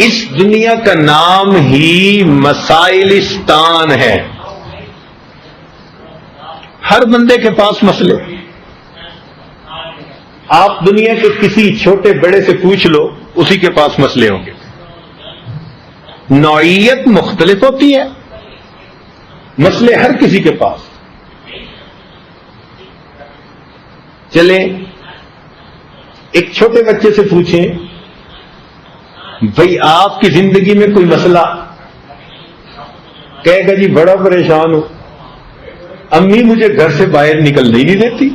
اس دنیا کا نام ہی مسائلستان ہے. ہر بندے کے پاس مسئلے. آپ دنیا کے کسی چھوٹے بڑے سے پوچھ لو، اسی کے پاس مسئلے ہوں گے. نوعیت مختلف ہوتی ہے، مسئلے ہر کسی کے پاس. چلیں ایک چھوٹے بچے سے پوچھیں، بھئی آپ کی زندگی میں کوئی مسئلہ؟ کہے گا جی بڑا پریشان ہوں، امی مجھے گھر سے باہر نکلنے ہی نہیں دیتی،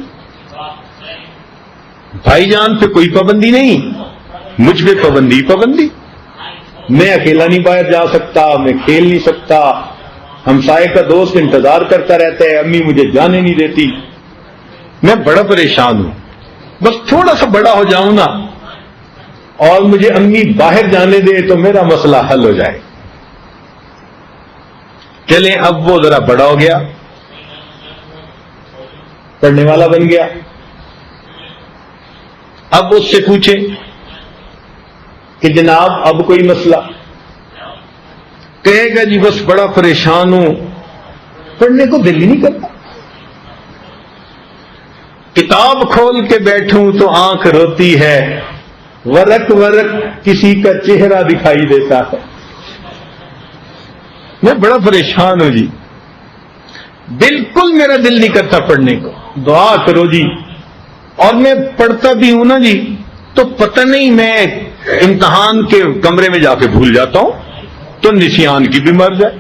بھائی جان پہ کوئی پابندی نہیں، مجھ پہ پابندی پابندی، میں اکیلا نہیں باہر جا سکتا، میں کھیل نہیں سکتا، ہمسائے کا دوست انتظار کرتا رہتا ہے، امی مجھے جانے نہیں دیتی، میں بڑا پریشان ہوں. بس تھوڑا سا بڑا ہو جاؤں نا اور مجھے امی باہر جانے دے تو میرا مسئلہ حل ہو جائے. چلیں اب وہ ذرا بڑا ہو گیا، پڑھنے والا بن گیا. اب اس سے پوچھیں کہ جناب اب کوئی مسئلہ؟ کہے گا جی بس بڑا پریشان ہوں، پڑھنے کو دل ہی نہیں کرتا، کتاب کھول کے بیٹھوں تو آنکھ روتی ہے، ورق ورق کسی کا چہرہ دکھائی دیتا ہے، میں بڑا پریشان ہوں جی، بالکل میرا دل نہیں کرتا پڑھنے کو، دعا کرو جی. اور میں پڑھتا بھی ہوں نا جی تو پتہ نہیں میں امتحان کے کمرے میں جا کے بھول جاتا ہوں تو نسیان کی بھی مر جائے.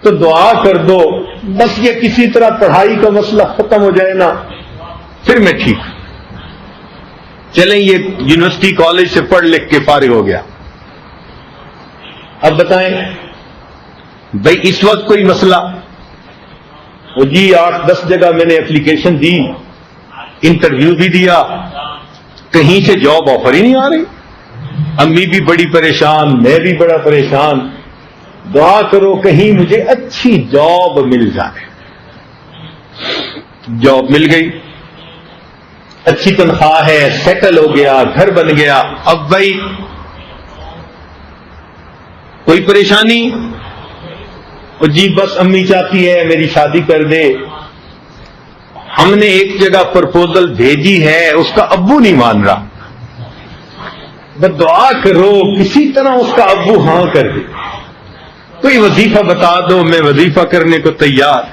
تو دعا کر دو بس یہ کسی طرح پڑھائی کا مسئلہ ختم ہو جائے نا، پھر میں ٹھیک. چلیں یہ یونیورسٹی کالج سے پڑھ لکھ کے فارغ ہو گیا. اب بتائیں بھئی اس وقت کوئی مسئلہ؟ وہ جی 8-10 جگہ میں نے اپلیکیشن دی، انٹرویو بھی دیا، کہیں سے جاب آفر ہی نہیں آ رہی، امی بھی بڑی پریشان، میں بھی بڑا پریشان، دعا کرو کہیں مجھے اچھی جاب مل جائے. جاب مل گئی، اچھی تنخواہ ہے، سیٹل ہو گیا، گھر بن گیا. اب بھائی کوئی پریشانی؟ اور جی بس امی چاہتی ہے میری شادی کر دے، ہم نے ایک جگہ پرپوزل بھیجی ہے، اس کا ابو نہیں مان رہا، بس دعا کرو کسی طرح اس کا ابو ہاں کر دے، کوئی وظیفہ بتا دو، میں وظیفہ کرنے کو تیار،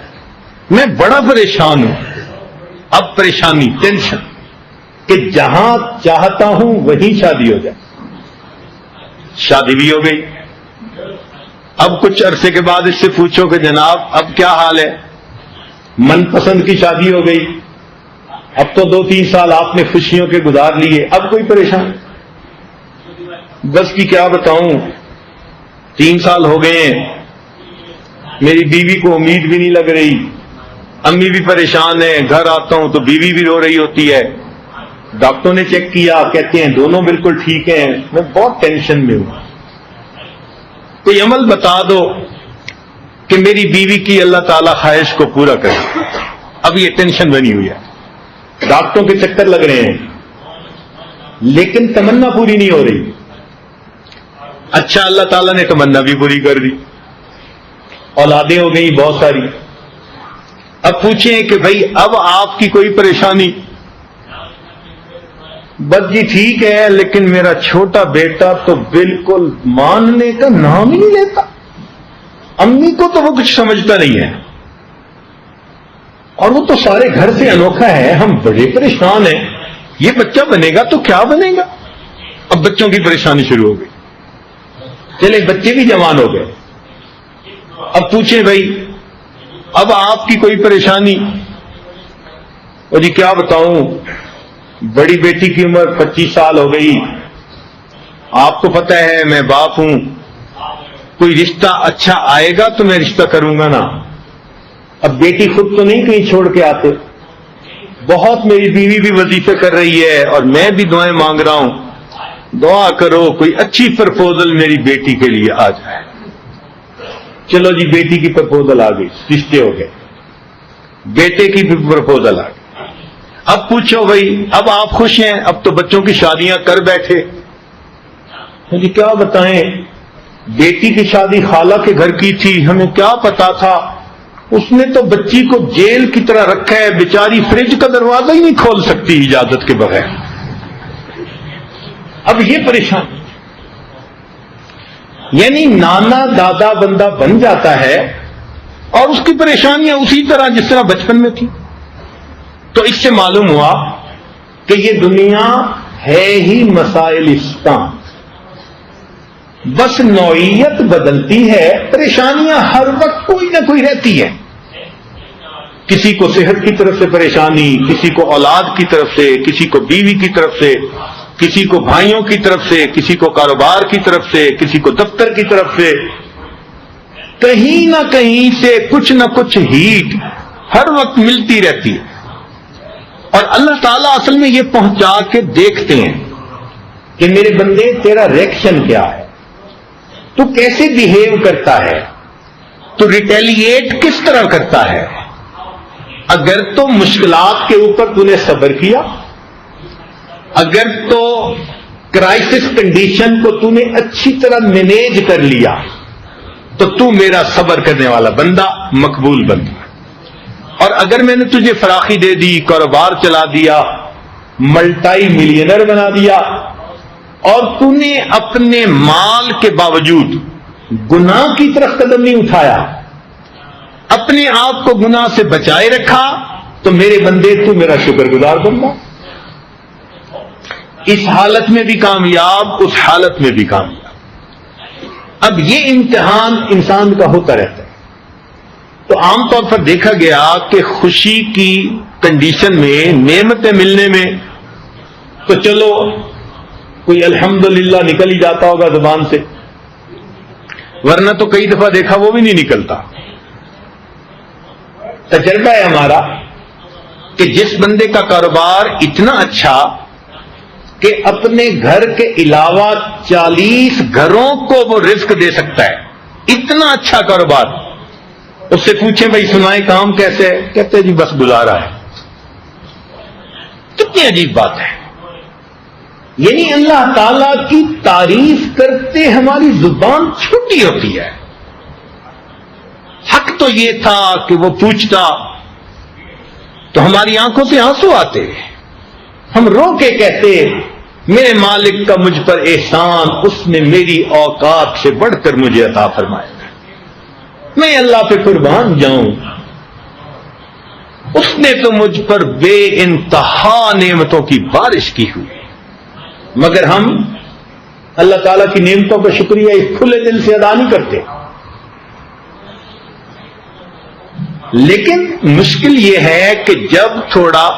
میں بڑا پریشان ہوں. اب پریشانی ٹینشن کہ جہاں چاہتا ہوں وہیں شادی ہو جائے. شادی بھی ہو گئی. اب کچھ عرصے کے بعد اس سے پوچھو کہ جناب اب کیا حال ہے؟ من پسند کی شادی ہو گئی، اب تو 2-3 سال آپ نے خوشیوں کے گزار لیے، اب کوئی پریشان؟ بس کی کیا بتاؤں، 3 سال ہو گئے ہیں، میری بیوی کو امید بھی نہیں لگ رہی، امی بھی پریشان ہے، گھر آتا ہوں تو بیوی بھی رو رہی ہوتی ہے، ڈاکٹروں نے چیک کیا کہتے ہیں دونوں بالکل ٹھیک ہیں، میں بہت ٹینشن میں ہوں. کوئی عمل بتا دو کہ میری بیوی کی اللہ تعالی خواہش کو پورا کرے. اب یہ ٹینشن بنی ہوئی ہے، ڈاکٹروں کے چکر لگ رہے ہیں لیکن تمنا پوری نہیں ہو رہی. اچھا اللہ تعالیٰ نے تمنا بھی پوری کر دی، اولادیں ہو گئی بہت ساری. اب پوچھیں کہ بھئی اب آپ کی کوئی پریشانی؟ بس جی ٹھیک ہے لیکن میرا چھوٹا بیٹا تو بالکل ماننے کا نام ہی نہیں لیتا، امی کو تو وہ کچھ سمجھتا نہیں ہے، اور وہ تو سارے گھر سے انوکھا ہے، ہم بڑے پریشان ہیں، یہ بچہ بنے گا تو کیا بنے گا؟ اب بچوں کی پریشانی شروع ہو گئی. چلے بچے بھی جوان ہو گئے. اب پوچھیں بھائی اب آپ کی کوئی پریشانی؟ اور جی کیا بتاؤں، بڑی بیٹی کی عمر 25 سال ہو گئی، آپ کو پتہ ہے میں باپ ہوں، کوئی رشتہ اچھا آئے گا تو میں رشتہ کروں گا نا. اب بیٹی خود تو نہیں کہیں چھوڑ کے آتے، بہت میری بیوی بھی وظیفے کر رہی ہے اور میں بھی دعائیں مانگ رہا ہوں، دعا کرو کوئی اچھی پرپوزل میری بیٹی کے لیے آ جائے. چلو جی بیٹی کی پرپوزل آ گئی، رشتے ہو گئے، بیٹے کی بھی پرپوزل آ گئی. اب پوچھو بھائی اب آپ خوش ہیں؟ اب تو بچوں کی شادیاں کر بیٹھے، مجھے کیا بتائیں، بیٹی کی شادی خالہ کے گھر کی تھی، ہمیں کیا پتا تھا، اس نے تو بچی کو جیل کی طرح رکھا ہے، بیچاری فریج کا دروازہ ہی نہیں کھول سکتی اجازت کے بغیر۔ اب یہ پریشان، یعنی نانا دادا بندہ بن جاتا ہے اور اس کی پریشانیاں اسی طرح جس طرح بچپن میں تھی۔ تو اس سے معلوم ہوا کہ یہ دنیا ہے ہی مسائلستان، بس نوعیت بدلتی ہے، پریشانیاں ہر وقت کوئی نہ کوئی رہتی ہے۔ کسی کو صحت کی طرف سے پریشانی، کسی کو اولاد کی طرف سے، کسی کو بیوی کی طرف سے، کسی کو بھائیوں کی طرف سے، کسی کو کاروبار کی طرف سے، کسی کو دفتر کی طرف سے، کہیں نہ کہیں سے کچھ نہ کچھ ہیٹ ہر وقت ملتی رہتی ہے۔ اور اللہ تعالیٰ اصل میں یہ پہنچا کے دیکھتے ہیں کہ میرے بندے تیرا ریئیکشن کیا ہے، تو کیسے بیہیو کرتا ہے، تو ریٹیلیٹ کس طرح کرتا ہے۔ اگر تو مشکلات کے اوپر تو نے صبر کیا، اگر تو کرائسس کنڈیشن کو تو نے اچھی طرح مینیج کر لیا، تو تو میرا صبر کرنے والا بندہ، مقبول بندہ۔ اور اگر میں نے تجھے فراخی دے دی، کاروبار چلا دیا، ملٹائی ملینر بنا دیا، اور تو نے اپنے مال کے باوجود گناہ کی طرف قدم نہیں اٹھایا، اپنے آپ کو گناہ سے بچائے رکھا، تو میرے بندے تو میرا شکر گزار بندہ، اس حالت میں بھی کامیاب، اس حالت میں بھی کامیاب۔ اب یہ امتحان انسان کا ہوتا رہتا ہے۔ تو عام طور پر دیکھا گیا کہ خوشی کی کنڈیشن میں، نعمتیں ملنے میں تو چلو کوئی الحمدللہ نکل ہی جاتا ہوگا زبان سے، ورنہ تو کئی دفعہ دیکھا وہ بھی نہیں نکلتا۔ تجربہ ہے ہمارا کہ جس بندے کا کاروبار اتنا اچھا کہ اپنے گھر کے علاوہ 40 گھروں کو وہ رزق دے سکتا ہے، اتنا اچھا کاروبار، اس سے پوچھیں بھائی سنائیں کام کیسے ہے، کہتے ہیں جی بس گزارا ہے۔ کتنی عجیب بات ہے، یعنی اللہ تعالی کی تعریف کرتے ہماری زبان چھوٹی ہوتی ہے۔ حق تو یہ تھا کہ وہ پوچھتا تو ہماری آنکھوں سے آنسو آتے، ہم رو کے کہتے میرے مالک کا مجھ پر احسان، اس نے میری اوقات سے بڑھ کر مجھے عطا فرمایا، میں اللہ پہ قربان جاؤں، اس نے تو مجھ پر بے انتہا نعمتوں کی بارش کی ہوئی۔ مگر ہم اللہ تعالیٰ کی نعمتوں کا شکریہ اس کھلے دل سے ادا نہیں کرتے۔ لیکن مشکل یہ ہے کہ جب تھوڑا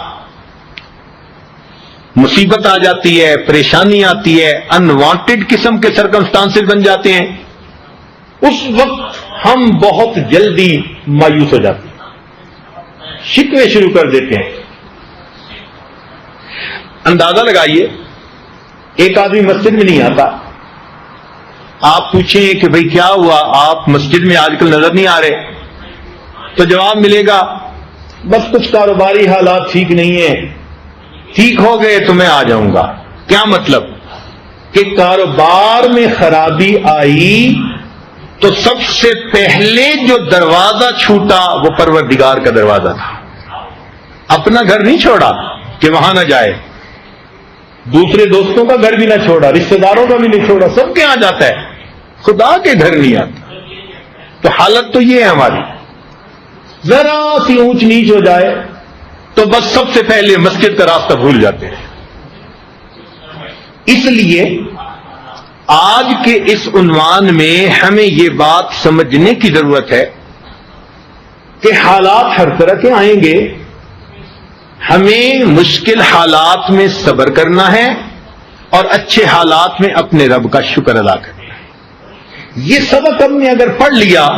مصیبت آ جاتی ہے، پریشانی آتی ہے، انوانٹیڈ قسم کے سرکمسٹانسز بن جاتے ہیں، اس وقت ہم بہت جلدی مایوس ہو جاتے ہیں، شکوے شروع کر دیتے ہیں۔ اندازہ لگائیے، ایک آدمی مسجد میں نہیں آتا، آپ پوچھیں کہ بھئی کیا ہوا، آپ مسجد میں آج کل نظر نہیں آ رہے، تو جواب ملے گا بس کچھ کاروباری حالات ٹھیک نہیں ہیں، ٹھیک ہو گئے تو میں آ جاؤں گا۔ کیا مطلب کہ کاروبار میں خرابی آئی تو سب سے پہلے جو دروازہ چھوٹا وہ پروردگار کا دروازہ تھا، اپنا گھر نہیں چھوڑا کہ وہاں نہ جائے، دوسرے دوستوں کا گھر بھی نہ چھوڑا، رشتہ داروں کا بھی نہیں چھوڑا، سب کے یہاں جاتا ہے، خدا کے گھر نہیں آتا۔ تو حالت تو یہ ہے ہماری، ذرا سی اونچ نیچ ہو جائے تو بس سب سے پہلے مسجد کا راستہ بھول جاتے ہیں۔ اس لیے آج کے اس عنوان میں ہمیں یہ بات سمجھنے کی ضرورت ہے کہ حالات ہر طرح کے آئیں گے، ہمیں مشکل حالات میں صبر کرنا ہے اور اچھے حالات میں اپنے رب کا شکر ادا کرنا ہے۔ یہ سبق ہم نے اگر پڑھ لیا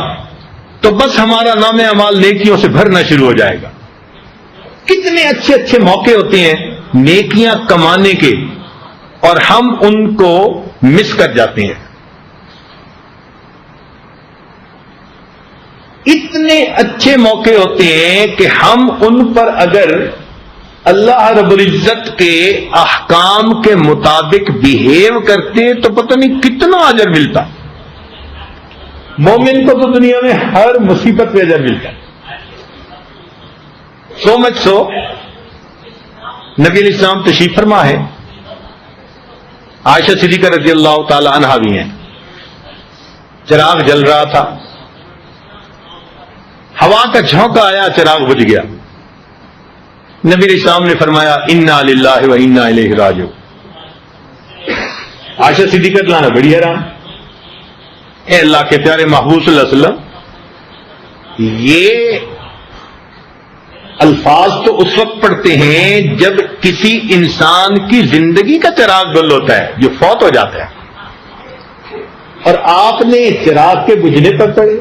تو بس ہمارا نام اعمال نیکیوں سے بھرنا شروع ہو جائے گا۔ کتنے اچھے اچھے موقع ہوتے ہیں نیکیاں کمانے کے، اور ہم ان کو مس کر جاتے ہیں۔ اتنے اچھے موقع ہوتے ہیں کہ ہم ان پر اگر اللہ رب العزت کے احکام کے مطابق بہیو کرتے تو پتہ نہیں کتنا اجر ملتا. مومن کو تو دنیا میں ہر مصیبت پہ اجر ملتا ہے. سو مچ سو نبی علیہ السلام تشریف فرما ہے, عائشہ صدیقہ رضی اللہ تعالی عنہا بھی ہیں. چراغ جل رہا تھا, ہوا کا جھونکا آیا, چراغ بجھ گیا. نبی علیہ السلام نے فرمایا انا للہ و انا الیہ راجعون. عائشہ صدیقہ رضی اللہ عنہا بڑی حیران, اے اللہ کے پیارے محبوب صلی اللہ علیہ وسلم, یہ الفاظ تو اس وقت پڑھتے ہیں جب کسی انسان کی زندگی کا چراغ گل ہوتا ہے, جو فوت ہو جاتا ہے, اور آپ نے چراغ کے بجھنے پر پڑے.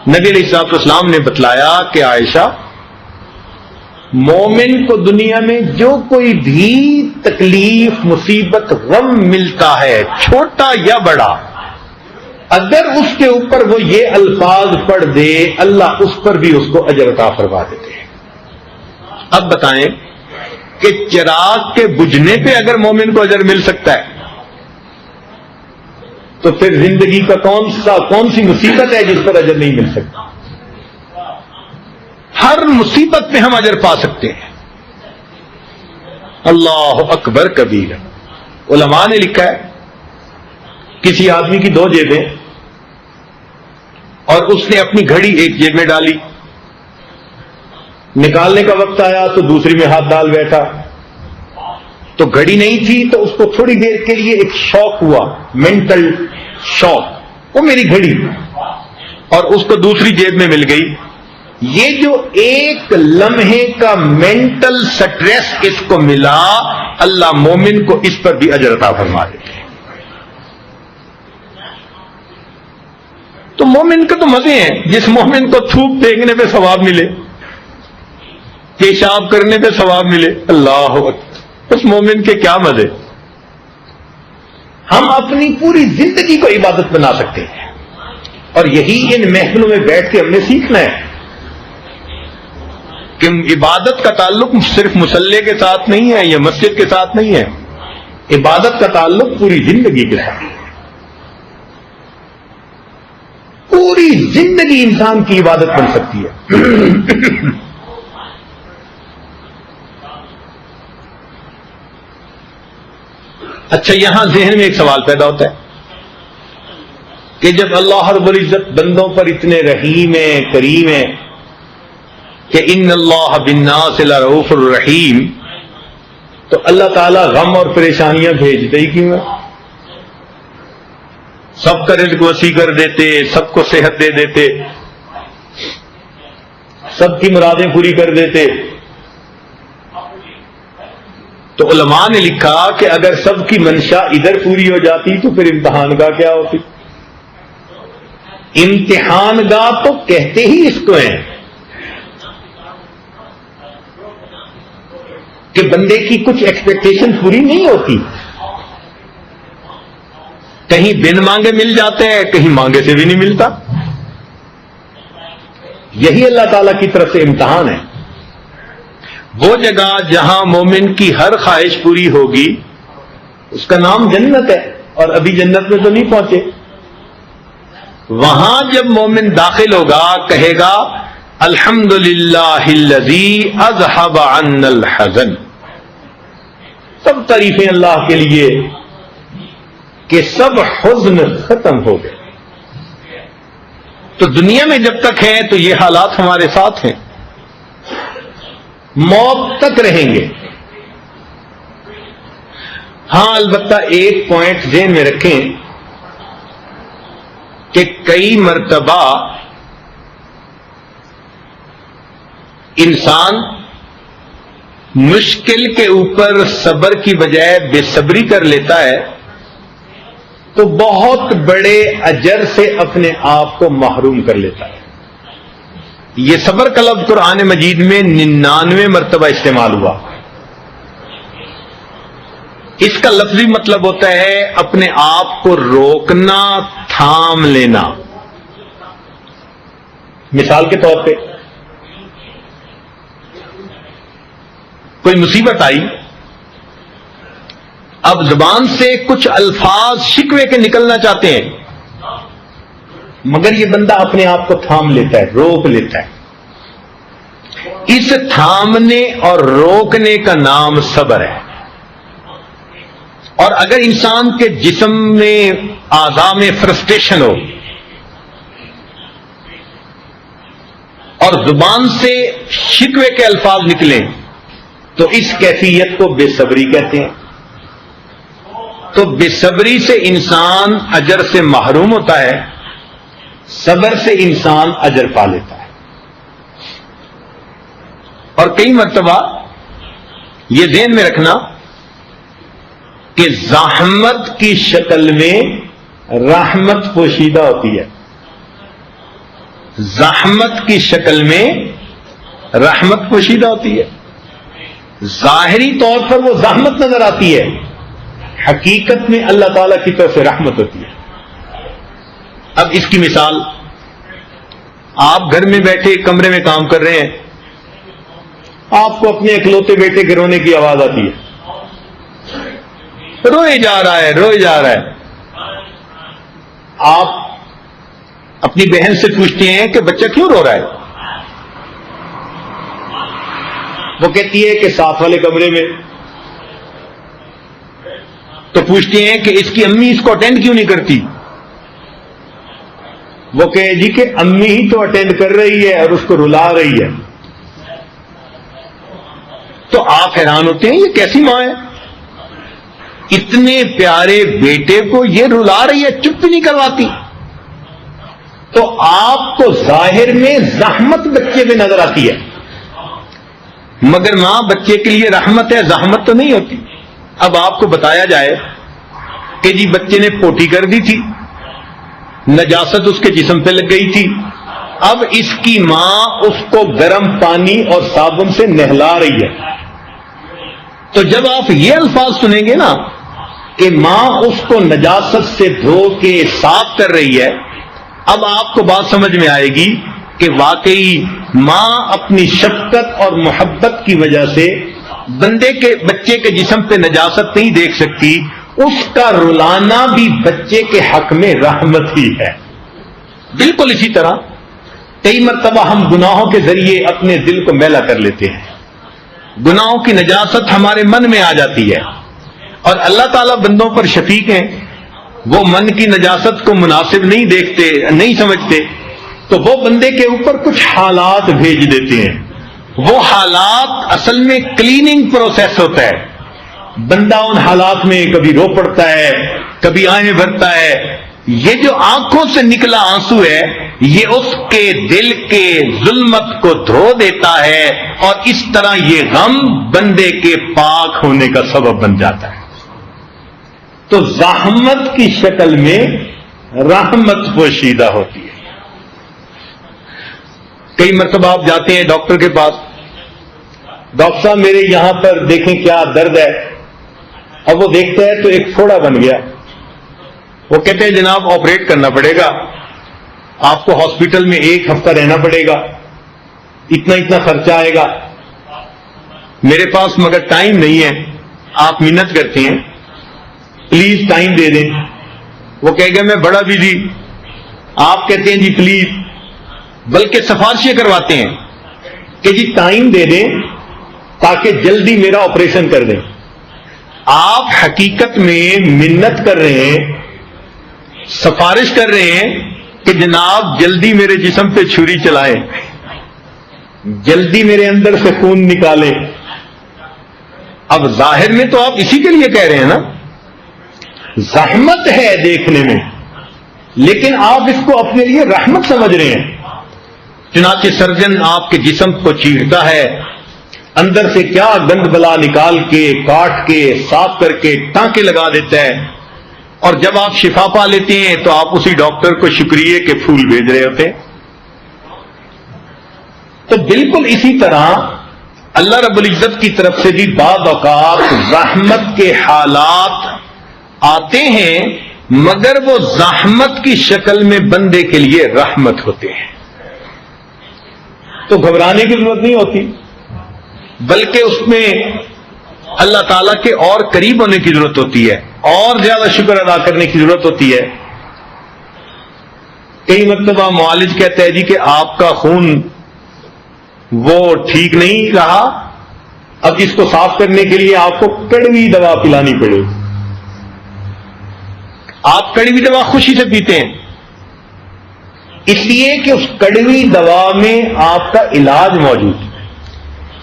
نبی علیہ الصلوۃ والسلام نے بتلایا کہ عائشہ, مومن کو دنیا میں جو کوئی بھی تکلیف, مصیبت, غم ملتا ہے, چھوٹا یا بڑا, اگر اس کے اوپر وہ یہ الفاظ پڑھ دے, اللہ اس پر بھی اس کو اجر عطا فرما دیتے ہیں. اب بتائیں کہ چراغ کے بجھنے پہ اگر مومن کو اجر مل سکتا ہے, تو پھر زندگی کا کون سی مصیبت ہے جس پر اجر نہیں مل سکتا؟ ہر مصیبت پہ ہم اجر پا سکتے ہیں. اللہ اکبر کبیرہ. علماء نے لکھا ہے کسی آدمی کی 2 جیبیں, اور اس نے اپنی گھڑی ایک جیب میں ڈالی, نکالنے کا وقت آیا تو دوسری میں ہاتھ ڈال بیٹھا, تو گھڑی نہیں تھی تو اس کو تھوڑی دیر کے لیے ایک شوق ہوا, مینٹل شوق, وہ میری گھڑی, اور اس کو دوسری جیب میں مل گئی. یہ جو ایک لمحے کا مینٹل سٹریس اس کو ملا, اللہ مومن کو اس پر بھی اجر عطا فرما دیتے ہیں. تو مومن کے تو مزے ہیں. جس مومن کو تھوک پھینکنے پہ ثواب ملے, پیشاب کرنے پہ ثواب ملے, اللہ اکبر, اس مومن کے کیا مزے. ہم اپنی پوری زندگی کو عبادت بنا سکتے ہیں, اور یہی ان محفلوں میں بیٹھ کے ہم نے سیکھنا ہے کہ عبادت کا تعلق صرف مصلی کے ساتھ نہیں ہے یا مسجد کے ساتھ نہیں ہے, عبادت کا تعلق پوری زندگی کے ساتھ ہے. پوری زندگی انسان کی عبادت بن سکتی ہے. اچھا, یہاں ذہن میں ایک سوال پیدا ہوتا ہے کہ جب اللہ رب العزت بندوں پر اتنے رحیم ہیں, کریم ہیں کہ ان اللہ بالناس لرؤوف الرحیم, تو اللہ تعالیٰ غم اور پریشانیاں بھیجتے ہی کیوں ہیں؟ سب کا رزق وسیع کر دیتے, سب کو صحت دے دیتے, سب کی مرادیں پوری کر دیتے. تو علماء نے لکھا کہ اگر سب کی منشا ادھر پوری ہو جاتی تو پھر امتحان گاہ کیا ہوتی؟ امتحان گاہ تو کہتے ہی اس کو ہیں کہ بندے کی کچھ ایکسپیکٹیشن پوری نہیں ہوتی. کہیں بن مانگے مل جاتے ہیں, کہیں مانگے سے بھی نہیں ملتا. یہی اللہ تعالیٰ کی طرف سے امتحان ہے. وہ جگہ جہاں مومن کی ہر خواہش پوری ہوگی اس کا نام جنت ہے, اور ابھی جنت میں تو نہیں پہنچے. وہاں جب مومن داخل ہوگا کہے گا الحمدللہ الذی اذھب عنا الحزن, سب تعریفیں اللہ کے لیے کہ سب حزن ختم ہو گئے. تو دنیا میں جب تک ہے تو یہ حالات ہمارے ساتھ ہیں, موت تک رہیں گے. ہاں البتہ ایک پوائنٹ ذہن میں رکھیں کہ کئی مرتبہ انسان مشکل کے اوپر صبر کی بجائے بے صبری کر لیتا ہے تو بہت بڑے اجر سے اپنے آپ کو محروم کر لیتا ہے. یہ صبر کا لفظ قرآن مجید میں 99 مرتبہ استعمال ہوا. اس کا لفظی مطلب ہوتا ہے اپنے آپ کو روکنا, تھام لینا. مثال کے طور پہ کوئی مصیبت آئی، اب زبان سے کچھ الفاظ شکوے کے نکلنا چاہتے ہیں، مگر یہ بندہ اپنے آپ کو تھام لیتا ہے، روک لیتا ہے. اس تھامنے اور روکنے کا نام صبر ہے. اور اگر انسان کے جسم میں اعضاء میں فرسٹریشن ہو اور زبان سے شکوے کے الفاظ نکلیں تو اس کیفیت کو بے صبری کہتے ہیں. تو بے صبری سے انسان اجر سے محروم ہوتا ہے، صبر سے انسان اجر پا لیتا ہے. اور کئی مرتبہ یہ ذہن میں رکھنا کہ زحمت کی شکل میں رحمت پوشیدہ ہوتی ہے. زحمت کی شکل میں رحمت پوشیدہ ہوتی ہے. ظاہری طور پر وہ زحمت نظر آتی ہے، حقیقت میں اللہ تعالی کی طرف سے رحمت ہوتی ہے. اب اس کی مثال، آپ گھر میں بیٹھے کمرے میں کام کر رہے ہیں، آپ کو اپنے اکلوتے بیٹے کے رونے کی آواز آتی ہے، روئے جا رہا ہے روئے جا رہا ہے. آپ اپنی بہن سے پوچھتے ہیں کہ بچہ کیوں رو رہا ہے؟ وہ کہتی ہے کہ ساتھ والے کمرے میں. تو پوچھتے ہیں کہ اس کی امی اس کو اٹینڈ کیوں نہیں کرتی؟ وہ کہے جی کہ امی ہی تو اٹینڈ کر رہی ہے اور اس کو رلا رہی ہے. تو آپ حیران ہوتے ہیں یہ کیسی ماں ہے، اتنے پیارے بیٹے کو یہ رلا رہی ہے، چپ بھی نہیں کرواتی. تو آپ کو ظاہر میں زحمت بچے میں نظر آتی ہے، مگر ماں بچے کے لیے رحمت ہے، زحمت تو نہیں ہوتی. اب آپ کو بتایا جائے کہ جی بچے نے پوٹی کر دی تھی، نجاست اس کے جسم پہ لگ گئی تھی، اب اس کی ماں اس کو گرم پانی اور صابن سے نہلا رہی ہے. تو جب آپ یہ الفاظ سنیں گے نا کہ ماں اس کو نجاست سے دھو کے صاف کر رہی ہے، اب آپ کو بات سمجھ میں آئے گی کہ واقعی ماں اپنی شفقت اور محبت کی وجہ سے بچے کے جسم پہ نجاست نہیں دیکھ سکتی. اس کا رلانا بھی بچے کے حق میں رحمت ہی ہے. بالکل اسی طرح کئی مرتبہ ہم گناہوں کے ذریعے اپنے دل کو میلا کر لیتے ہیں، گناہوں کی نجاست ہمارے من میں آ جاتی ہے، اور اللہ تعالیٰ بندوں پر شفیق ہیں، وہ من کی نجاست کو مناسب نہیں دیکھتے، نہیں سمجھتے، تو وہ بندے کے اوپر کچھ حالات بھیج دیتے ہیں. وہ حالات اصل میں کلیننگ پروسیس ہوتا ہے. بندہ ان حالات میں کبھی رو پڑتا ہے، کبھی آہیں بھرتا ہے. یہ جو آنکھوں سے نکلا آنسو ہے یہ اس کے دل کے ظلمت کو دھو دیتا ہے، اور اس طرح یہ غم بندے کے پاک ہونے کا سبب بن جاتا ہے. تو زحمت کی شکل میں رحمت پوشیدہ ہوتی ہے. کئی مرتبہ آپ جاتے ہیں ڈاکٹر کے پاس، ڈاکٹر صاحب میرے یہاں پر دیکھیں کیا درد ہے. اب وہ دیکھتا ہے تو ایک پھوڑا بن گیا. وہ کہتے ہیں جناب آپریٹ کرنا پڑے گا، آپ کو ہاسپٹل میں 1 ہفتہ رہنا پڑے گا، اتنا خرچہ آئے گا. میرے پاس مگر ٹائم نہیں ہے. آپ منت کرتے ہیں پلیز ٹائم دے دیں. وہ کہے گا میں بڑا بزی. آپ کہتے ہیں جی پلیز، بلکہ سفارشیں کرواتے ہیں کہ جی ٹائم دے دیں تاکہ جلدی میرا آپریشن کر دیں. آپ حقیقت میں منت کر رہے ہیں، سفارش کر رہے ہیں کہ جناب جلدی میرے جسم پہ چھری چلائیں، جلدی میرے اندر سے خون نکالیں. اب ظاہر میں تو آپ اسی کے لیے کہہ رہے ہیں نا، زحمت ہے دیکھنے میں، لیکن آپ اس کو اپنے لیے رحمت سمجھ رہے ہیں. چنانچہ سرجن آپ کے جسم کو چیرتا ہے، اندر سے کیا گند بلا نکال کے کاٹ کے صاف کر کے ٹانکے لگا دیتا ہے، اور جب آپ شفا پا لیتے ہیں تو آپ اسی ڈاکٹر کو شکریہ کے پھول بھیج رہے ہوتے ہیں. تو بالکل اسی طرح اللہ رب العزت کی طرف سے بھی بعض اوقات رحمت کے حالات آتے ہیں، مگر وہ زحمت کی شکل میں بندے کے لیے رحمت ہوتے ہیں. تو گھبرانے کی ضرورت نہیں ہوتی. بلکہ اس میں اللہ تعالیٰ کے اور قریب ہونے کی ضرورت ہوتی ہے، اور زیادہ شکر ادا کرنے کی ضرورت ہوتی ہے۔ کئی مرتبہ معالج کہتا ہے جی کہ آپ کا خون وہ ٹھیک نہیں رہا، اب اس کو صاف کرنے کے لیے آپ کو کڑوی دوا پلانی پڑے۔ آپ کڑوی دوا خوشی سے پیتے ہیں اس لیے کہ اس کڑوی دوا میں آپ کا علاج موجود ہے۔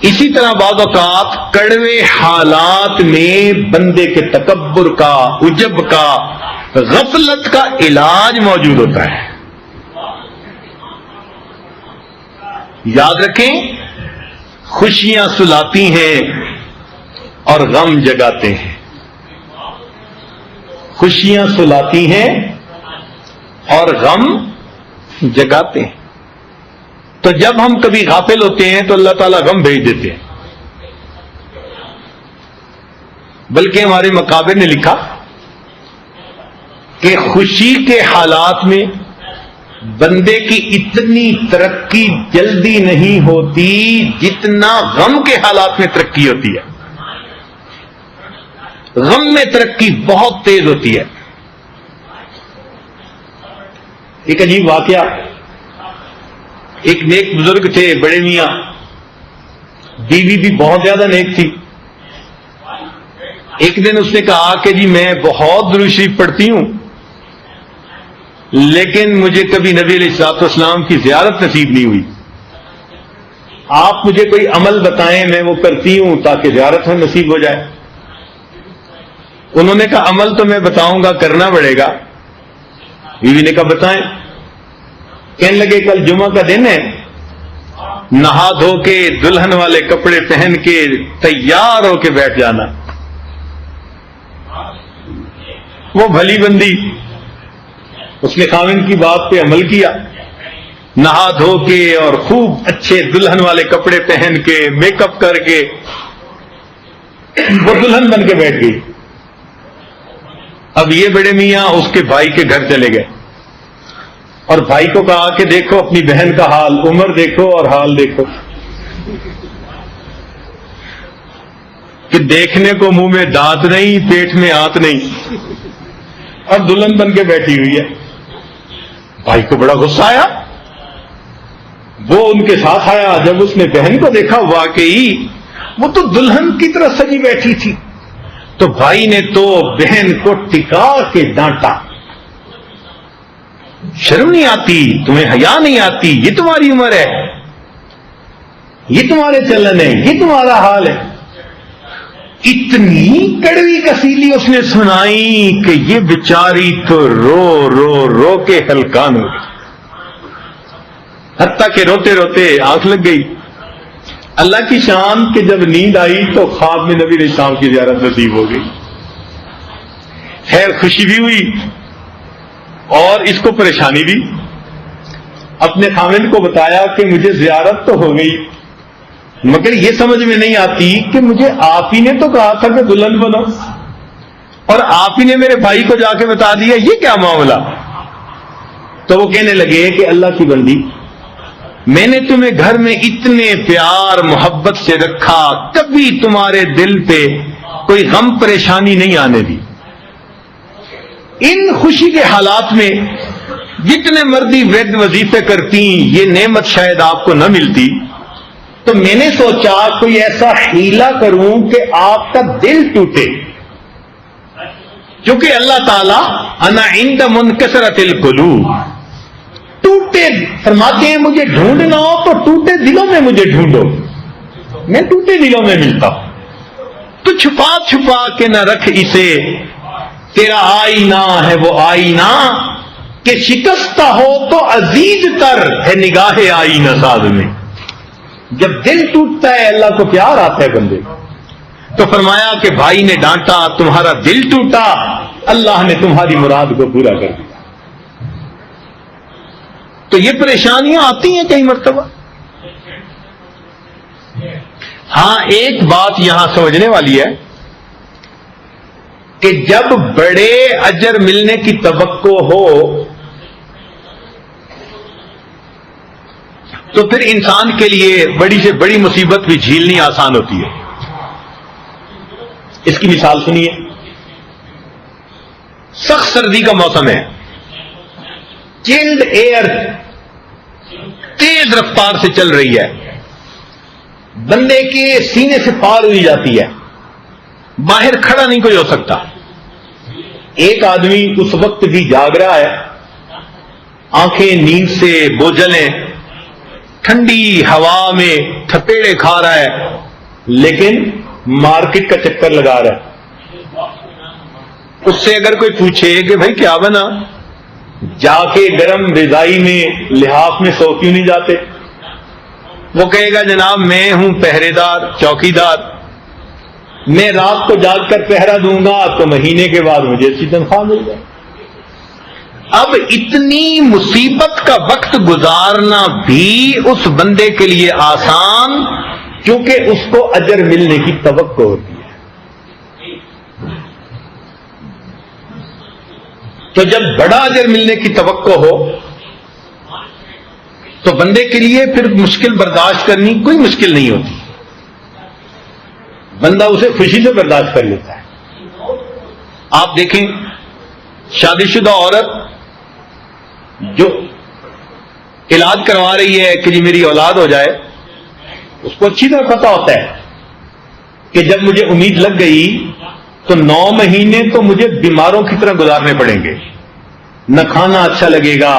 اسی طرح بعض اوقات کڑوے حالات میں بندے کے تکبر کا، عجب کا، غفلت کا علاج موجود ہوتا ہے۔ یاد رکھیں، خوشیاں سلاتی ہیں اور غم جگاتے ہیں۔ خوشیاں سلاتی ہیں اور غم جگاتے ہیں۔ تو جب ہم کبھی غافل ہوتے ہیں تو اللہ تعالیٰ غم بھیج دیتے ہیں۔ بلکہ ہمارے مقابر نے لکھا کہ خوشی کے حالات میں بندے کی اتنی ترقی جلدی نہیں ہوتی جتنا غم کے حالات میں ترقی ہوتی ہے۔ غم میں ترقی بہت تیز ہوتی ہے۔ ایک عجیب واقعہ، ایک نیک بزرگ تھے بڑے میاں، بیوی بھی بہت زیادہ نیک تھی۔ ایک دن اس نے کہا کہ جی میں بہت درود شریف پڑھتی ہوں لیکن مجھے کبھی نبی علیہ الصلوۃ والسلام کی زیارت نصیب نہیں ہوئی، آپ مجھے کوئی عمل بتائیں میں وہ کرتی ہوں تاکہ زیارت میں نصیب ہو جائے۔ انہوں نے کہا عمل تو میں بتاؤں گا، کرنا پڑے گا۔ بیوی نے کہا بتائیں۔ کہنے لگے کل جمعہ کا دن ہے، نہا دھو کے دلہن والے کپڑے پہن کے تیار ہو کے بیٹھ جانا۔ وہ بھلی بندی، اس نے خاوند کی بات پہ عمل کیا، نہا دھو کے اور خوب اچھے دلہن والے کپڑے پہن کے میک اپ کر کے وہ دلہن بن کے بیٹھ گئی۔ اب یہ بڑے میاں اس کے بھائی کے گھر چلے گئے اور بھائی کو کہا کہ دیکھو اپنی بہن کا حال، عمر دیکھو اور حال دیکھو، کہ دیکھنے کو منہ میں دانت نہیں، پیٹ میں ہاتھ نہیں، اور دلہن بن کے بیٹھی ہوئی ہے۔ بھائی کو بڑا غصہ آیا، وہ ان کے ساتھ آیا۔ جب اس نے بہن کو دیکھا واقعی وہ تو دلہن کی طرح سجی بیٹھی تھی، تو بھائی نے تو بہن کو ٹکا کے ڈانٹا، شرم نہیں آتی تمہیں، حیا نہیں آتی، یہ تمہاری عمر ہے، یہ تمہارے چلن ہے، یہ تمہارا حال ہے۔ اتنی کڑوی کسیلی اس نے سنائی کہ یہ بیچاری تو رو رو رو کے ہلکان ہو گئی، حتیٰ کہ روتے روتے آنکھ لگ گئی۔ اللہ کی شان کہ جب نیند آئی تو خواب میں نبی علیہ السلام کی زیارت نصیب ہو گئی۔ خیر خوشی بھی ہوئی اور اس کو پریشانی بھی۔ اپنے خاوند کو بتایا کہ مجھے زیارت تو ہو گئی مگر یہ سمجھ میں نہیں آتی کہ مجھے آپ ہی نے تو کہا تھا کہ دلہن بنو اور آپ ہی نے میرے بھائی کو جا کے بتا دیا، یہ کیا معاملہ؟ تو وہ کہنے لگے کہ اللہ کی بندی، میں نے تمہیں گھر میں اتنے پیار محبت سے رکھا، کبھی تمہارے دل پہ کوئی غم پریشانی نہیں آنے دی۔ ان خوشی کے حالات میں جتنے مردی ورد وظیفے کرتی یہ نعمت شاید آپ کو نہ ملتی، تو میں نے سوچا کوئی ایسا حیلہ کروں کہ آپ کا دل ٹوٹے، کیونکہ اللہ تعالیٰ انا عند منکسرۃ القلوب، ٹوٹے فرماتے ہیں مجھے ڈھونڈنا ہو تو ٹوٹے دلوں میں مجھے ڈھونڈو، میں ٹوٹے دلوں میں ملتا ہوں۔ تو چھپا چھپا کے نہ رکھ اسے، تیرا آئینہ ہے وہ آئینہ کہ شکستہ ہو تو عزیز تر ہے نگاہ آئینہ ساز میں۔ جب دل ٹوٹتا ہے اللہ کو پیار آتا ہے بندے کو۔ تو فرمایا کہ بھائی نے ڈانٹا، تمہارا دل ٹوٹا، اللہ نے تمہاری مراد کو پورا کر دیا۔ تو یہ پریشانیاں آتی ہیں کئی مرتبہ۔ ہاں ایک بات یہاں سمجھنے والی ہے کہ جب بڑے اجر ملنے کی توقع ہو تو پھر انسان کے لیے بڑی سے بڑی مصیبت بھی جھیلنی آسان ہوتی ہے. اس کی مثال سنیے. سخت سردی کا موسم ہے، چلڈ ایئر تیز رفتار سے چل رہی ہے، بندے کے سینے سے پار ہوئی جاتی ہے، باہر کھڑا نہیں کوئی ہو سکتا. ایک آدمی اس وقت بھی جاگ رہا ہے، آنکھیں نیند سے بوجھل ہیں، ٹھنڈی ہوا میں تھپیڑے کھا رہا ہے، لیکن مارکیٹ کا چکر لگا رہا ہے. اس سے اگر کوئی پوچھے کہ بھائی کیا بنا، جا کے گرم رضائی میں لحاف میں سو کیوں نہیں جاتے؟ وہ کہے گا جناب میں ہوں پہرے دار، چوکی دار، میں رات کو جاگ کر پہرا دوں گا تو مہینے کے بعد مجھے اچھی تنخواہ مل جائے. اب اتنی مصیبت کا وقت گزارنا بھی اس بندے کے لیے آسان، کیونکہ اس کو اجر ملنے کی توقع ہوتی ہے. تو جب بڑا اجر ملنے کی توقع ہو تو بندے کے لیے پھر مشکل برداشت کرنی کوئی مشکل نہیں ہوتی، بندہ اسے خوشی سے برداشت کر لیتا ہے. آپ دیکھیں شادی شدہ عورت جو علاج کروا رہی ہے کہ جی میری اولاد ہو جائے، اس کو اچھی طرح پتا ہوتا ہے کہ جب مجھے امید لگ گئی تو 9 مہینے تو مجھے بیماروں کی طرح گزارنے پڑیں گے، نہ کھانا اچھا لگے گا،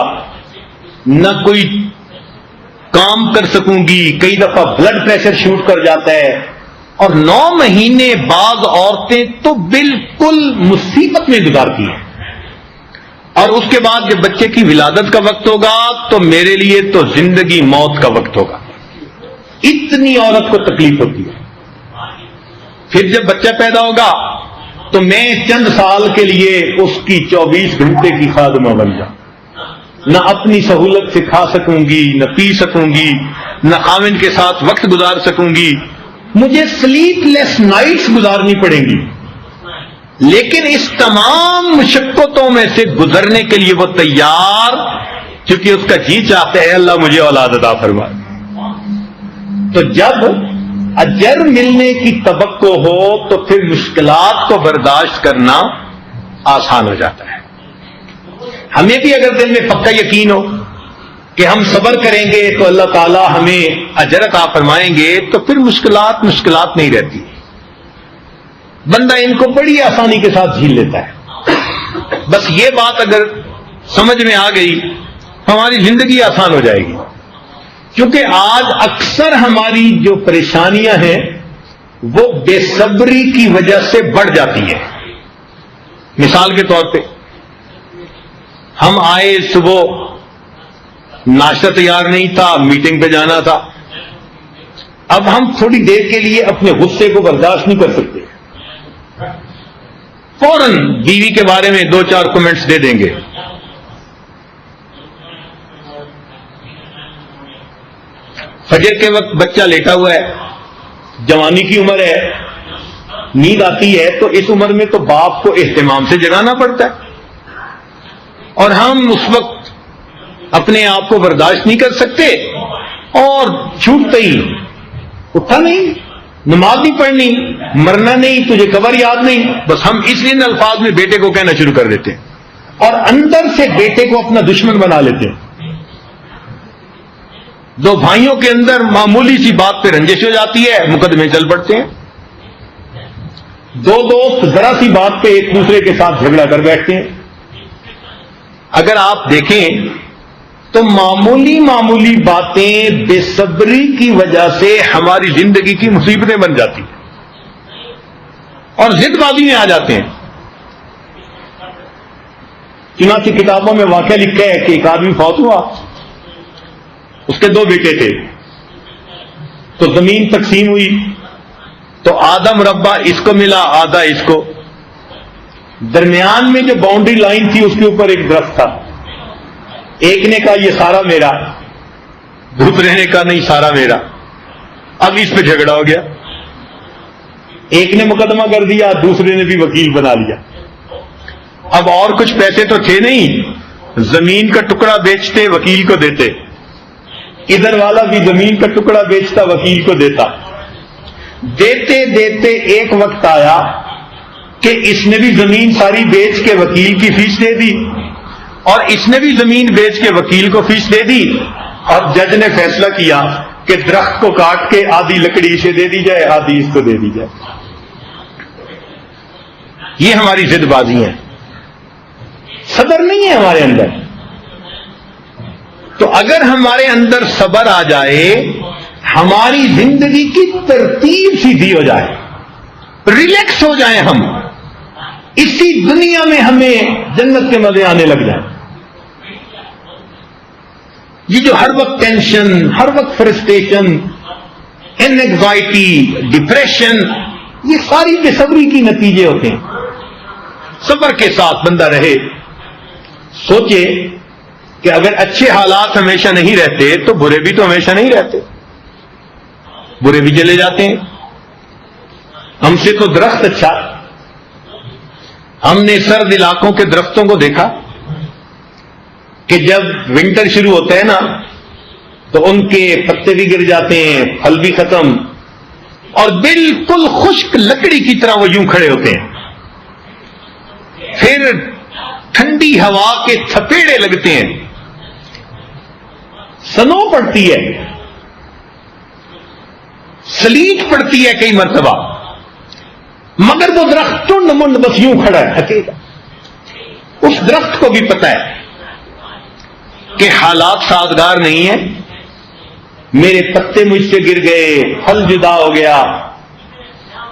نہ کوئی کام کر سکوں گی، کئی دفعہ بلڈ پریشر شوٹ کر جاتا ہے. اور 9 مہینے بعض عورتیں تو بالکل مصیبت میں گزارتی ہیں. اور اس کے بعد جب بچے کی ولادت کا وقت ہوگا تو میرے لیے تو زندگی موت کا وقت ہوگا. اتنی عورت کو تکلیف ہوتی ہے. پھر جب بچہ پیدا ہوگا تو میں چند سال کے لیے اس کی 24 گھنٹے کی خادمہ بن جاؤں، نہ اپنی سہولت سے کھا سکوں گی، نہ پی سکوں گی، نہ خاوند کے ساتھ وقت گزار سکوں گی، مجھے سلیپ لیس نائٹس گزارنی پڑیں گی. لیکن اس تمام مشقتوں میں سے گزرنے کے لیے وہ تیار، کیونکہ اس کا جی چاہتا ہے اللہ مجھے اولاد عطا فرما. تو جب اجر ملنے کی توقع ہو تو پھر مشکلات کو برداشت کرنا آسان ہو جاتا ہے. ہمیں بھی اگر دل میں پکا یقین ہو کہ ہم صبر کریں گے تو اللہ تعالیٰ ہمیں اجر عطا فرمائیں گے تو پھر مشکلات نہیں رہتی. بندہ ان کو بڑی آسانی کے ساتھ جھیل لیتا ہے. بس یہ بات اگر سمجھ میں آ گئی ہماری زندگی آسان ہو جائے گی. کیونکہ آج اکثر ہماری جو پریشانیاں ہیں وہ بے صبری کی وجہ سے بڑھ جاتی ہیں. مثال کے طور پہ ہم آئے، صبح ناشتہ تیار نہیں تھا، میٹنگ پہ جانا تھا. اب ہم تھوڑی دیر کے لیے اپنے غصے کو برداشت نہیں کر سکتے، فوراً بیوی کے بارے میں 2-4 کمنٹس دے دیں گے. فجر کے وقت بچہ لیٹا ہوا ہے، جوانی کی عمر ہے، نیند آتی ہے، تو اس عمر میں تو باپ کو اہتمام سے جگانا پڑتا ہے. اور ہم اس وقت اپنے آپ کو برداشت نہیں کر سکتے اور چھوٹتے ہی اٹھا نہیں، نماز نہیں پڑھنی، مرنا نہیں، تجھے قبر یاد نہیں، بس ہم اس لیے الفاظ میں بیٹے کو کہنا شروع کر دیتے ہیں اور اندر سے بیٹے کو اپنا دشمن بنا لیتے ہیں. 2 بھائیوں کے اندر معمولی سی بات پہ رنجش ہو جاتی ہے، مقدمے چل پڑتے ہیں. 2 دوست ذرا سی بات پہ ایک دوسرے کے ساتھ جھگڑا کر بیٹھتے ہیں. اگر آپ دیکھیں تو معمولی باتیں بے صبری کی وجہ سے ہماری زندگی کی مصیبتیں بن جاتی ہیں اور ضد بازی میں آ جاتے ہیں. چنانچہ کتابوں میں واقعہ لکھا ہے کہ ایک آدمی فوت ہوا، اس کے 2 بیٹے تھے، تو زمین تقسیم ہوئی تو آدھا مربع اس کو ملا، آدھا اس کو. درمیان میں جو باؤنڈری لائن تھی اس کے اوپر ایک درخت تھا. ایک نے کہا یہ سارا میرا، دوسرے نے کہا نہیں سارا میرا. اب اس پہ جھگڑا ہو گیا، ایک نے مقدمہ کر دیا، دوسرے نے بھی وکیل بنا لیا. اب اور کچھ پیسے تو تھے نہیں، زمین کا ٹکڑا بیچتے، وکیل کو دیتے. ادھر والا بھی زمین کا ٹکڑا بیچتا وکیل کو دیتا. دیتے دیتے ایک وقت آیا کہ اس نے بھی زمین ساری بیچ کے وکیل کی فیس دے دی اور اس نے بھی زمین بیچ کے وکیل کو فیس دے دی, اور جج نے فیصلہ کیا کہ درخت کو کاٹ کے آدھی لکڑی اسے دے دی جائے, آدھی اس کو دے دی جائے. یہ ہماری ضد بازی ہیں, صبر نہیں ہے ہمارے اندر. تو اگر ہمارے اندر صبر آ جائے, ہماری زندگی کی ترتیب سیدھی ہو جائے, ریلیکس ہو جائیں ہم, اسی دنیا میں ہمیں جنت کے مزے آنے لگ جائیں. یہ جو ہر وقت ٹینشن, ہر وقت فرسٹریشن, اینگزائٹی, ڈپریشن, یہ ساری بے صبری کی نتیجے ہوتے ہیں. صبر کے ساتھ بندہ رہے, سوچے کہ اگر اچھے حالات ہمیشہ نہیں رہتے تو برے بھی تو ہمیشہ نہیں رہتے, برے بھی چلے جاتے ہیں. ہم سے تو درخت اچھا, ہم نے سرد علاقوں کے درختوں کو دیکھا کہ جب ونٹر شروع ہوتا ہے نا تو ان کے پتے بھی گر جاتے ہیں, پھل بھی ختم, اور بالکل خشک لکڑی کی طرح وہ یوں کھڑے ہوتے ہیں. پھر ٹھنڈی ہوا کے تھپیڑے لگتے ہیں, سنو پڑتی ہے, سلیٹ پڑتی ہے کئی مرتبہ, مگر وہ درخت ٹنڈ منڈ بس یوں کھڑا ہے اکیلا. اس درخت کو بھی پتا ہے کہ حالات سازگار نہیں ہیں, میرے پتے مجھ سے گر گئے, پھل جدا ہو گیا,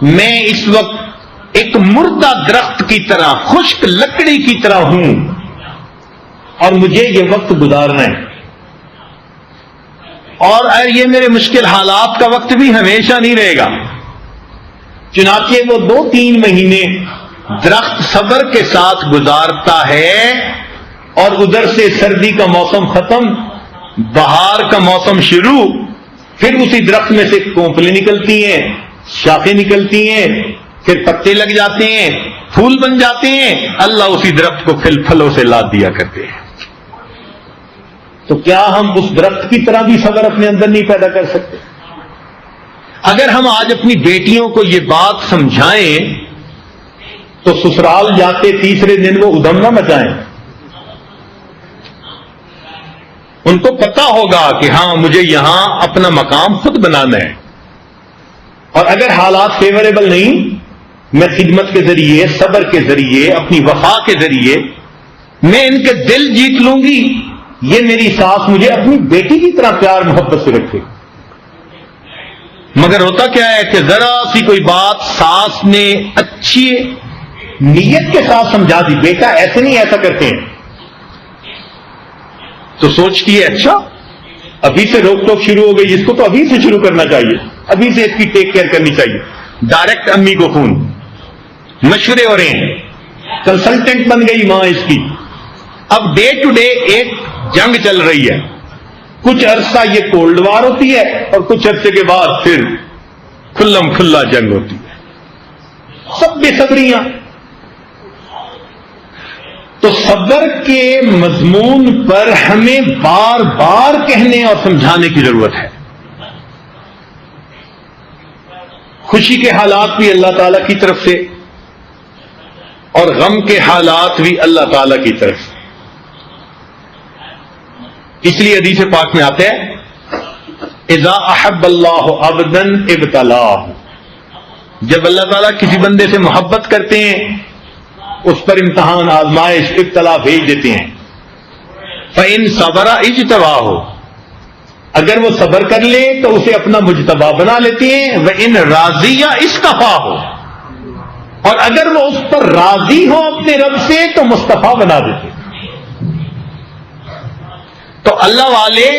میں اس وقت ایک مردہ درخت کی طرح, خشک لکڑی کی طرح ہوں, اور مجھے یہ وقت گزارنا ہے. اور یہ میرے مشکل حالات کا وقت بھی ہمیشہ نہیں رہے گا. چنانچہ وہ 2-3 مہینے درخت صبر کے ساتھ گزارتا ہے, اور ادھر سے سردی کا موسم ختم, بہار کا موسم شروع, پھر اسی درخت میں سے کونپلیں نکلتی ہیں, شاخیں نکلتی ہیں, پھر پتے لگ جاتے ہیں, پھول بن جاتے ہیں. اللہ اسی درخت کو پھلوں سے لاد دیا کرتے ہیں. تو کیا ہم اس درخت کی طرح بھی صبر اپنے اندر نہیں پیدا کر سکتے؟ اگر ہم آج اپنی بیٹیوں کو یہ بات سمجھائیں تو سسرال جاتے تیسرے دن وہ ادھم نہ مچائیں. ان کو پتا ہوگا کہ ہاں مجھے یہاں اپنا مقام خود بنانا ہے, اور اگر حالات فیوریبل نہیں, میں خدمت کے ذریعے, صبر کے ذریعے, اپنی وفا کے ذریعے میں ان کے دل جیت لوں گی. یہ میری ساس مجھے اپنی بیٹی کی طرح پیار محبت سے رکھے. مگر ہوتا کیا ہے کہ ذرا سی کوئی بات ساس نے اچھی نیت کے ساتھ سمجھا دی, بیٹا ایسے نہیں, ایسا کرتے ہیں, تو سوچتی ہے اچھا ابھی سے روک ٹوک شروع ہو گئی, اس کو تو ابھی سے شروع کرنا چاہیے, ابھی سے اس کی ٹیک کیئر کرنی چاہیے. ڈائریکٹ امی کو فون, مشورے ہو رہے ہیں, کنسلٹنٹ بن گئی ماں اس کی. اب ڈے ٹو ڈے ایک جنگ چل رہی ہے, کچھ عرصہ یہ کولڈ وار ہوتی ہے اور کچھ عرصے کے بعد پھر کھلم کھلا جنگ ہوتی ہے. سب بے صبریاں. تو صبر کے مضمون پر ہمیں بار بار کہنے اور سمجھانے کی ضرورت ہے. خوشی کے حالات بھی اللہ تعالی کی طرف سے, اور غم کے حالات بھی اللہ تعالی کی طرف سے. اس لیے حدیث پاک میں آتے ہیں اذا احب اللہ عبدا ابتلاہ, جب اللہ تعالیٰ کسی بندے سے محبت کرتے ہیں اس پر امتحان, آزمائش, ابتلا بھیج دیتے ہیں. فإن صبر اجتباہ, اگر وہ صبر کر لے تو اسے اپنا مجتبی بنا لیتے ہیں. وإن راضی اصطفاہ, اور اگر وہ اس پر راضی ہو اپنے رب سے تو مصطفیٰ بنا دیتے ہیں. تو اللہ والے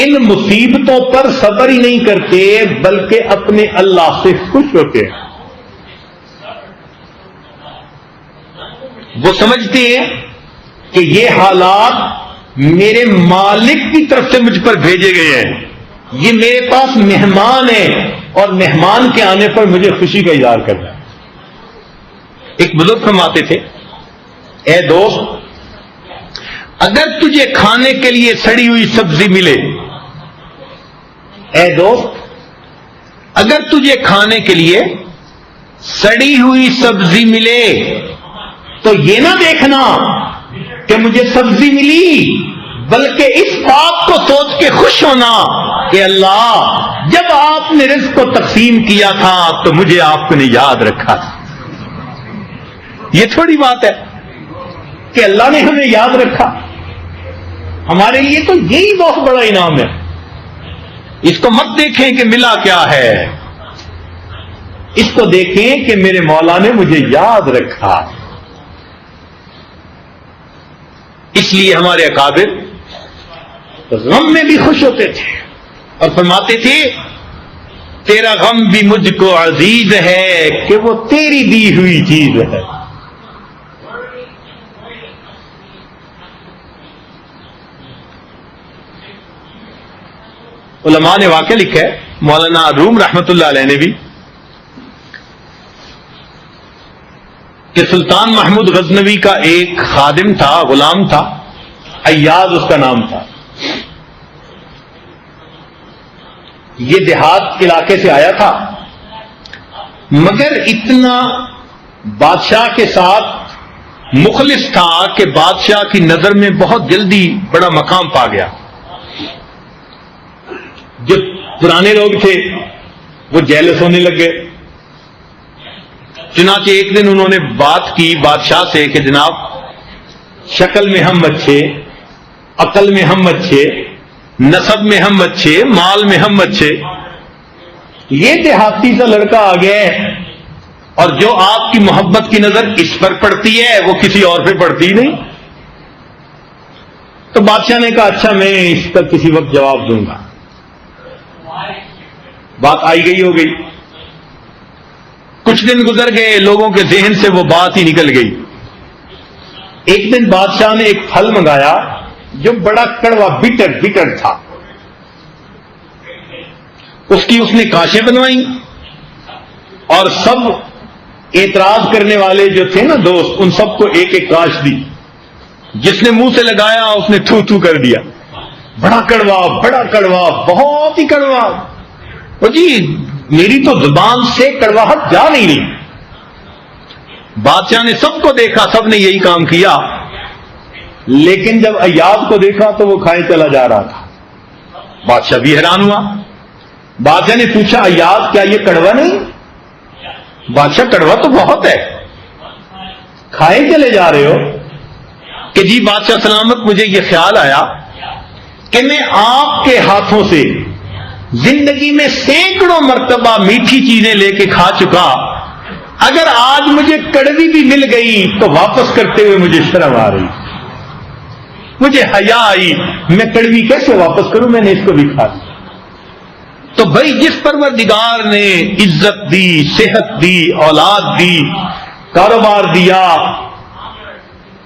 ان مصیبتوں پر صبر ہی نہیں کرتے بلکہ اپنے اللہ سے خوش ہوتے ہیں. وہ سمجھتے ہیں کہ یہ حالات میرے مالک کی طرف سے مجھ پر بھیجے گئے ہیں, یہ میرے پاس مہمان ہیں اور مہمان کے آنے پر مجھے خوشی کا اظہار کرنا ہے. ایک بزرگ فرماتے تھے, اے دوست, اگر تجھے کھانے کے لیے سڑی ہوئی سبزی ملے اے دوست، اگر تجھے کھانے کے لیے سڑی ہوئی سبزی ملے تو یہ نہ دیکھنا کہ مجھے سبزی ملی، بلکہ اس بات کو سوچ کے خوش ہونا کہ اللہ، جب آپ نے رزق کو تقسیم کیا تھا تو مجھے آپ نے یاد رکھا تھا۔ یہ تھوڑی بات ہے کہ اللہ نے ہمیں یاد رکھا، ہمارے لیے تو یہی بہت بڑا انعام ہے۔ اس کو مت دیکھیں کہ ملا کیا ہے، اس کو دیکھیں کہ میرے مولا نے مجھے یاد رکھا۔ اس لیے ہمارے اکابر غم میں بھی خوش ہوتے تھے اور فرماتے تھے تیرا غم بھی مجھ کو عزیز ہے کہ وہ تیری دی ہوئی چیز ہے۔ علماء نے واقعہ لکھا ہے، مولانا روم رحمت اللہ علیہ نے بھی، کہ سلطان محمود غزنوی کا ایک خادم تھا، غلام تھا، ایاز اس کا نام تھا۔ یہ دیہات علاقے سے آیا تھا، مگر اتنا بادشاہ کے ساتھ مخلص تھا کہ بادشاہ کی نظر میں بہت جلدی بڑا مقام پا گیا۔ جو پرانے لوگ تھے وہ جیلس ہونے لگے۔ چنانچہ ایک دن انہوں نے بات کی بادشاہ سے کہ جناب، شکل میں ہم اچھے، عقل میں ہم اچھے، نسب میں ہم اچھے، مال میں ہم اچھے، یہ دیہاتی سا لڑکا آ گیا ہے اور جو آپ کی محبت کی نظر اس پر پڑتی ہے وہ کسی اور پہ پڑتی نہیں۔ تو بادشاہ نے کہا اچھا میں اس کا کسی وقت جواب دوں گا۔ بات آئی گئی ہو گئی، کچھ دن گزر گئے، لوگوں کے ذہن سے وہ بات ہی نکل گئی۔ ایک دن بادشاہ نے ایک پھل منگایا جو بڑا کڑوا بٹر تھا، اس نے کاشیں بنوائیں اور سب اعتراض کرنے والے جو تھے نا دوست، ان سب کو ایک ایک کاش دی۔ جس نے منہ سے لگایا اس نے تھو تھو کر دیا، بڑا کڑوا، بہت ہی کڑوا۔ جی میری تو زبان سے کڑواہٹ جا نہیں رہی۔ بادشاہ نے سب کو دیکھا، سب نے یہی کام کیا، لیکن جب ایاز کو دیکھا تو وہ کھائے چلا جا رہا تھا۔ بادشاہ بھی حیران ہوا۔ بادشاہ نے پوچھا ایاز کیا یہ کڑوا نہیں؟ بادشاہ کڑوا تو بہت ہے، کھائے چلے جا رہے ہو؟ کہ جی بادشاہ سلامت، مجھے یہ خیال آیا کہ میں آپ کے ہاتھوں سے زندگی میں سینکڑوں مرتبہ میٹھی چیزیں لے کے کھا چکا، اگر آج مجھے کڑوی بھی مل گئی تو واپس کرتے ہوئے مجھے شرم آ رہی، مجھے حیا آئی، میں کڑوی کیسے واپس کروں، میں نے اس کو بھی کھا لیا۔ تو بھائی جس پروردگار نے عزت دی، صحت دی، اولاد دی، کاروبار دیا،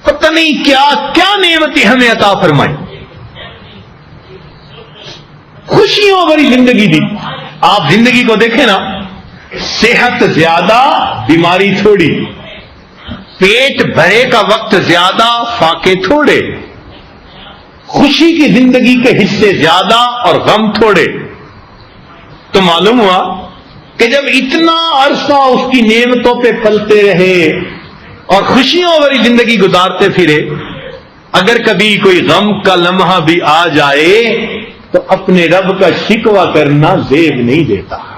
پتہ نہیں کیا کیا نعمتیں ہمیں عطا فرمائی، خوشیوں بھری زندگی دی۔ آپ زندگی کو دیکھیں نا، صحت زیادہ، بیماری تھوڑی، پیٹ بھرے کا وقت زیادہ، فاقے تھوڑے، خوشی کی زندگی کے حصے زیادہ اور غم تھوڑے۔ تو معلوم ہوا کہ جب اتنا عرصہ اس کی نعمتوں پہ پلتے رہے اور خوشیوں بھری زندگی گزارتے پھرے، اگر کبھی کوئی غم کا لمحہ بھی آ جائے تو اپنے رب کا شکوہ کرنا زیب نہیں دیتا۔